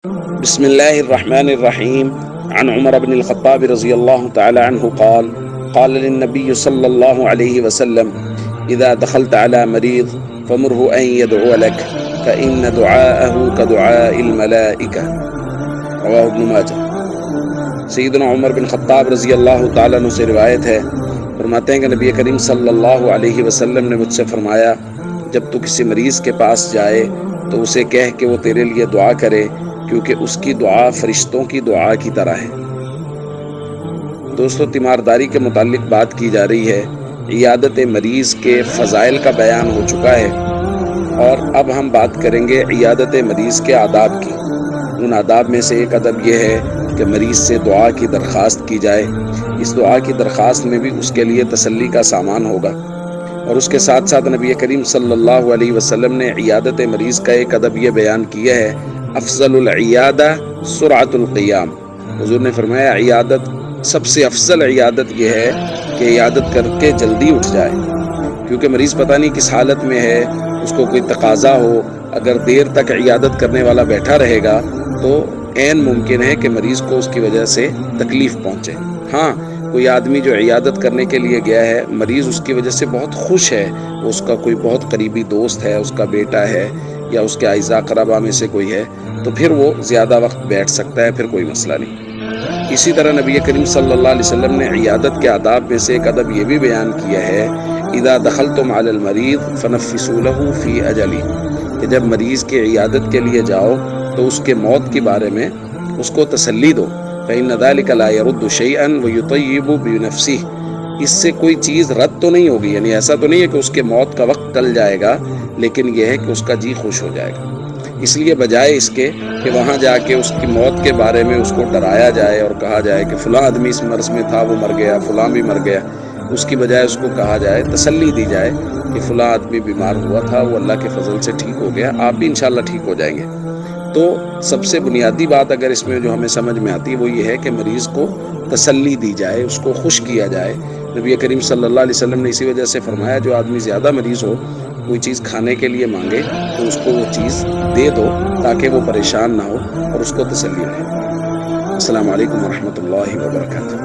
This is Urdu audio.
بسم الله الرحمن الرحيم. عن عمر بن الخطاب رضي الله تعالى عنه قال للنبي صلى الله عليه وسلم: إذا دخلت على مريض فمره أن يدعو لك فإن دعاءه كدعاء الملائكة. رواه ابن ماجہ۔ سیدنا عمر بن خطاب رضی اللہ تعالیٰ عنہ سے روایت ہے، فرماتے ہیں کہ نبی کریم صلی اللہ علیہ وسلم نے مجھ سے فرمایا، جب تو کسی مریض کے پاس جائے تو اسے کہہ کہ وہ تیرے لیے دعا کرے، کیونکہ اس کی دعا فرشتوں کی دعا کی طرح ہے۔ دوستو، تیمارداری کے متعلق بات کی جا رہی ہے۔ عیادت مریض کے فضائل کا بیان ہو چکا ہے، اور اب ہم بات کریں گے عیادت مریض کے آداب کی۔ ان آداب میں سے ایک ادب یہ ہے کہ مریض سے دعا کی درخواست کی جائے۔ اس دعا کی درخواست میں بھی اس کے لیے تسلی کا سامان ہوگا، اور اس کے ساتھ ساتھ نبی کریم صلی اللہ علیہ وسلم نے عیادت مریض کا ایک ادب یہ بیان کیا ہے: افضل العیادہ سرعت القیام۔ حضور نے فرمایا، عیادت سب سے افضل عیادت یہ ہے کہ عیادت کر کے جلدی اٹھ جائے، کیونکہ مریض پتہ نہیں کس حالت میں ہے، اس کو کوئی تقاضا ہو۔ اگر دیر تک عیادت کرنے والا بیٹھا رہے گا تو عین ممکن ہے کہ مریض کو اس کی وجہ سے تکلیف پہنچے۔ ہاں، کوئی آدمی جو عیادت کرنے کے لیے گیا ہے، مریض اس کی وجہ سے بہت خوش ہے، اس کا کوئی بہت قریبی دوست ہے، اس کا بیٹا ہے، یا اس کے اعزاء قرابہ میں سے کوئی ہے، تو پھر وہ زیادہ وقت بیٹھ سکتا ہے، پھر کوئی مسئلہ نہیں۔ اسی طرح نبی کریم صلی اللہ علیہ وسلم نے عیادت کے آداب میں سے ایک ادب یہ بھی بیان کیا ہے: اذا دخلتم علی المریض فنفسوا له فی اجلہ، کہ جب مریض کی عیادت کے لیے جاؤ تو اس کے موت کے بارے میں اس کو تسلی دو۔ فإن ذلك لا يرد شيئا ويطيب بنفسه، اس سے کوئی چیز رد تو نہیں ہوگی، یعنی ایسا تو نہیں ہے کہ اس کے موت کا وقت ٹل جائے گا، لیکن یہ ہے کہ اس کا جی خوش ہو جائے گا۔ اس لیے بجائے اس کے کہ وہاں جا کے اس کی موت کے بارے میں اس کو ڈرایا جائے اور کہا جائے کہ فلاں آدمی اس مرض میں تھا، وہ مر گیا، فلاں بھی مر گیا، اس کی بجائے اس کو کہا جائے، تسلی دی جائے کہ فلاں آدمی بیمار ہوا تھا، وہ اللہ کے فضل سے ٹھیک ہو گیا، آپ بھی انشاءاللہ ٹھیک ہو جائیں گے۔ تو سب سے بنیادی بات اگر اس میں جو ہمیں سمجھ میں آتی ہے وہ یہ ہے کہ مریض کو تسلی دی جائے، اس کو خوش کیا جائے۔ نبی کریم صلی اللہ علیہ وسلم نے اسی وجہ سے فرمایا، جو آدمی زیادہ مریض ہو، کوئی چیز کھانے کے لیے مانگے تو اس کو وہ چیز دے دو تاکہ وہ پریشان نہ ہو اور اس کو تسلی رہے۔ السلام علیکم ورحمۃ اللہ وبرکاتہ۔